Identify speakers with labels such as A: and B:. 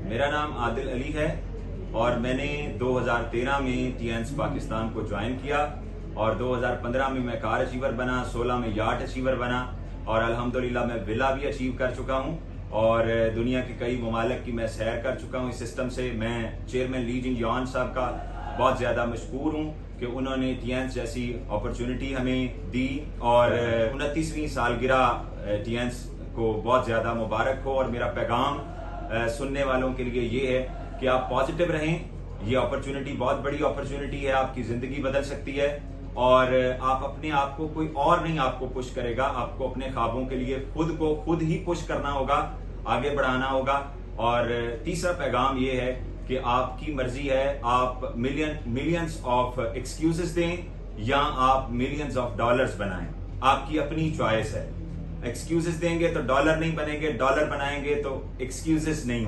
A: मेरा नाम आदिल अली है और मैंने 2013 में टीएंस पाकिस्तान को ज्वाइन किया और 2015 में मैं कार अचीवर बना, 16 में यार्ड अचीवर बना और अल्हम्दुलिल्लाह मैं विला भी अचीव कर चुका हूं और दुनिया के कई ममालिक की मैं सैर कर चुका हूं इस सिस्टम से। मैं चेयरमैन ली जिन यॉन साहब का बहुत ज्यादा मशकूर हूं कि उन्होंने टीएंस जैसी अपॉर्चुनिटी हमें दी और 29वीं सालगिरह टीएंस को बहुत ज्यादा मुबारक हो। और मेरा पैगाम सुनने वालों के लिए ये है कि आप पॉजिटिव रहें। ये अपॉर्चुनिटी बहुत बड़ी अपॉर्चुनिटी है, आपकी जिंदगी बदल सकती है और आप अपने आप को, कोई और नहीं आपको पुश करेगा, आपको अपने ख्वाबों के लिए खुद ही पुश करना होगा, आगे बढ़ाना होगा। और तीसरा पैगाम ये है कि आपकी मर्जी है, आप मिलियंस ऑफ एक्सक्यूजेस दें या आप मिलियंस ऑफ डॉलर्स बनाएं, आपकी अपनी चॉइस है। एक्सक्यूजेस देंगे तो डॉलर नहीं बनेंगे, डॉलर बनाएंगे तो एक्सक्यूजेस नहीं।